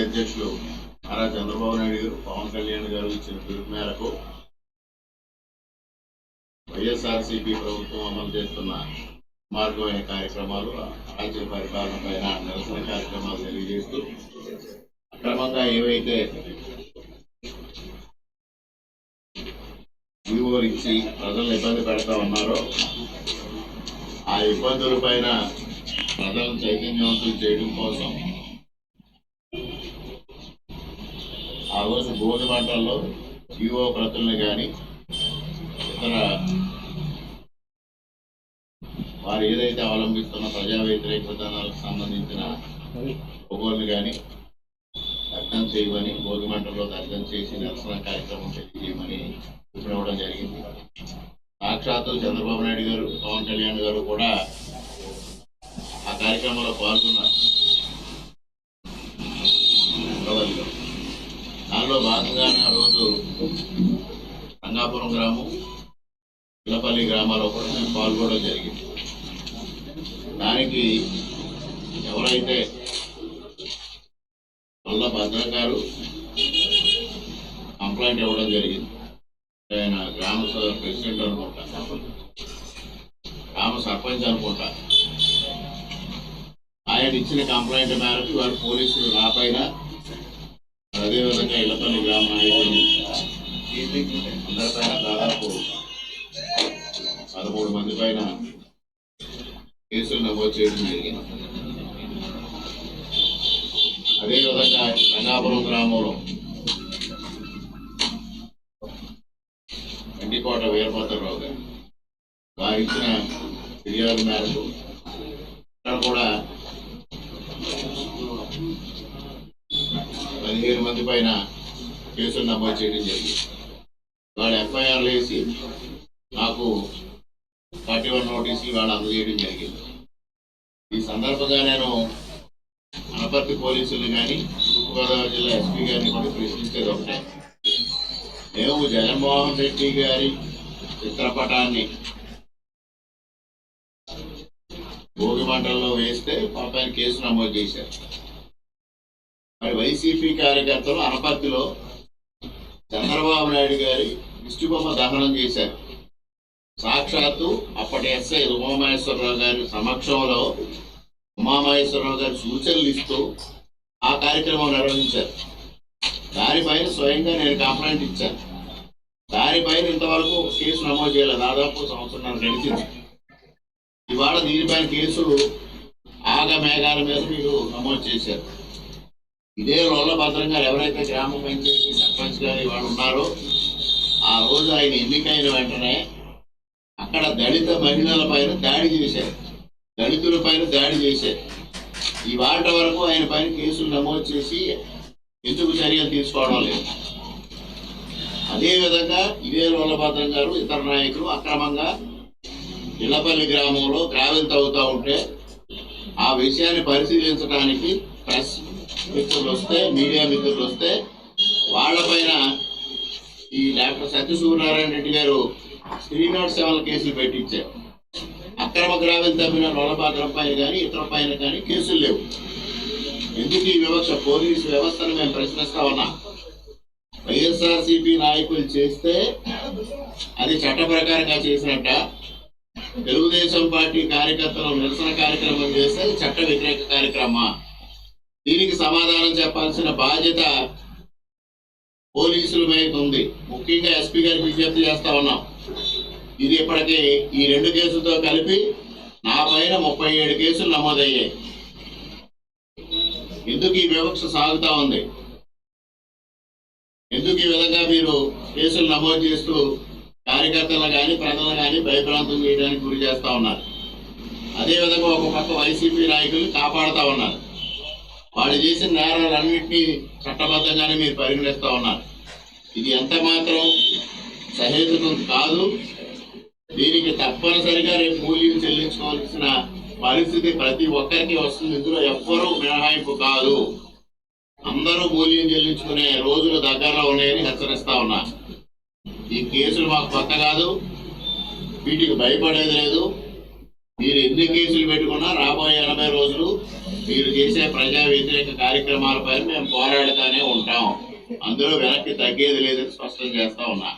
అధ్యక్షులు నారా చంద్రబాబు నాయుడు గారు పవన్ కళ్యాణ్ గారు ఇచ్చిన పిలుపు మేరకు వైఎస్ఆర్సీపీ ప్రభుత్వం అమలు చేస్తున్న మార్గమైన కార్యక్రమాలు రాజ్య పరిపాలన పైన నిరసన కార్యక్రమాలు తెలియజేస్తూ అక్రమంగా ఏవైతే జీవోలు ఇచ్చి ప్రజలను ఇబ్బంది పెడతా ఉన్నారో ఆ ఇబ్బందుల పైన ప్రజలను చైతన్యవంతులు చేయడం కోసం ఆ రోజు భోగి మంటల్లో జీవో ప్రతుల్ని కానీ ఇతర వారు ఏదైతే అవలంబిస్తున్న ప్రజా వ్యతిరేక విధానాలకు సంబంధించిన ఒగోళ్ళని కానీ దగ్ధం చేయమని భోగి మంటల్లో దగ్ధం చేసి నిరసన కార్యక్రమం తెలియజేయమని ఇవ్వడం జరిగింది. సాక్షాత్తు చంద్రబాబు నాయుడు గారు పవన్ కళ్యాణ్ గారు కూడా ఆ కార్యక్రమంలో పాల్గొన్నారు. దానిలో భాగంగానే ఆ రోజు రంగాపురం గ్రామం, పిల్లపల్లి గ్రామాల్లో కూడా మేము పాల్గొనడం జరిగింది. దానికి ఎవరైతే వల్ల భద్ర గారు కంప్లైంట్ ఇవ్వడం జరిగింది. ఆయన గ్రామ ప్రెసిడెంట్ అనుకుంటా, గ్రామ సర్పంచ్ అనుకుంటా, ఆయన ఇచ్చిన కంప్లైంట్ మేరకు వారు పోలీసులు రాపైన అదేవిధంగా ఇళ్లపల్లి గ్రామ నాయకులు అందరిపైన దాదాపు 13 మంది పైన కేసులు నమోదు చేయడం జరిగింది. అదేవిధంగా రంగాపురం గ్రామంలో ఎండికోట వీరభద్రరావు గారు వారు ఇచ్చిన ఫిర్యాదు మేరకు ఇక్కడ కూడా 15 మంది పైన కేసులు నమోదు చేయడం జరిగింది. వాళ్ళు ఎఫ్ఐఆర్లు వేసి నాకు 41 నోటీసులు వాళ్ళు అందజేయడం జరిగింది. ఈ సందర్భంగా నేను అనపర్తి పోలీసులు కానీ తూర్పుగోదావరి జిల్లా ఎస్పీ గారిని కూడా ప్రశ్నించేది ఒకటే, మేము జగన్మోహన్ రెడ్డి గారి చిత్రపటాన్ని భోగి మంటల్లో వేస్తే పాపైన కేసు నమోదు చేశారు. మరి వైసీపీ కార్యకర్తలు అనపర్తిలో చంద్రబాబు నాయుడు గారి దిష్టిబొమ్మ దహనం చేశారు. సాక్షాత్తు అప్పటి ఎస్ఐ ఉమామహేశ్వరరావు గారి సమక్షంలో ఉమామహేశ్వరరావు గారి సూచనలు ఇస్తూ ఆ కార్యక్రమం నిర్వహించారు. దానిపైన స్వయంగా నేను కంప్లైంట్ ఇచ్చాను. దానిపైన ఇంతవరకు కేసు నమోదు చేయలేదు. దాదాపు 1 సంవత్సరం గడిచింది. ఇవాళ దీనిపైన కేసులు ఆగమేఘాల మీద మీరు నమోదు చేశారు. ఇదే రోళ్ళ భద్రం గారు ఎవరైతే గ్రామ పంచాయతీ సర్పంచ్ గారు వాళ్ళు ఉన్నారో ఆ రోజు ఆయన ఎన్నికైన వెంటనే అక్కడ దళిత మహిళల పైన దాడి చేశారు, దళితుల పైన దాడి చేశారు. ఈ వాట వరకు ఆయన పైన కేసులు నమోదు చేసి ఎందుకు చర్యలు తీసుకోవడం లేదు. అదేవిధంగా ఇదే రోళ్ళభద్రం గారు ఇతర నాయకులు అక్రమంగా ఇళ్లపల్లి గ్రామంలో గ్రావెల్ తవ్వుతూ ఉంటే ఆ విషయాన్ని పరిశీలించడానికి ప్రెస్ మిత్రులు వస్తే, మీడియా మిత్రులు వస్తే వాళ్ళపైన ఈ డాక్టర్ సత్యసూర్యనారాయణ రెడ్డి గారు 307 కేసులు పెట్టించారు. అక్రమ గ్రావెల్ తమ్మిన రోళ్ళభద్రం పైన కానీ ఇతర పైన కానీ కేసులు లేవు. ఎందుకు ఈ వివక్ష? పోలీసు వ్యవస్థను మేము ప్రశ్నిస్తా ఉన్నాం. వైఎస్ఆర్సీపీ నాయకులు చేస్తే అది చట్ట ప్రకారంగా చేసినట్ట, తెలుగుదేశం పార్టీ కార్యకర్తలు నిరసన కార్యక్రమం చేస్తే చట్ట వ్యతిరేక కార్యక్రమం. దీనికి సమాధానం చెప్పాల్సిన బాధ్యత పోలీసుల మీద ఉంది. ముఖ్యంగా ఎస్పీ గారికి విజ్ఞప్తి చేస్తా ఉన్నాం. ఇది ఇప్పటికీ ఈ 2 కేసులతో కలిపి నా పైన 37 కేసులు నమోదయ్యాయి. ఎందుకు ఈ వివక్ష సాగుతా ఉంది? ఎందుకు ఈ విధంగా మీరు కేసులు నమోదు చేస్తూ కార్యకర్తలను కానీ ప్రజలను కానీ భయభ్రాంతం చేయడానికి గురి చేస్తా ఉన్నారు? అదేవిధంగా ఒక పక్క వైసీపీ నాయకులు కాపాడుతూ ఉన్నారు. వాళ్ళు చేసిన నేరాలన్నింటినీ చట్టబద్ధంగానే మీరు పరిగణిస్తూ ఉన్నారు. ఇది ఎంత మాత్రం సహేతుకం కాదు. దీనికి తప్పనిసరిగా రేపు మూల్యం చెల్లించుకోవాల్సిన పరిస్థితి ప్రతి ఒక్కరికి వస్తుంది. ఇందులో ఎవ్వరూ మినహాయింపు కాదు. అందరూ మూల్యం చెల్లించుకునే రోజులు దగ్గరలో ఉన్నాయని హెచ్చరిస్తా ఉన్నా. ఈ కేసులు మాకు కొత్త కాదు, వీటికి భయపడేది లేదు. మీరు ఎన్ని కేసులు పెట్టుకున్నా రాబోయే 80 రోజులు మీరు చేసే ప్రజా వ్యతిరేక కార్యక్రమాలపై మేము పోరాడుతూనే ఉంటాం. అందులో వెనక్కి తగ్గేది లేదని స్పష్టం చేస్తా ఉన్నా.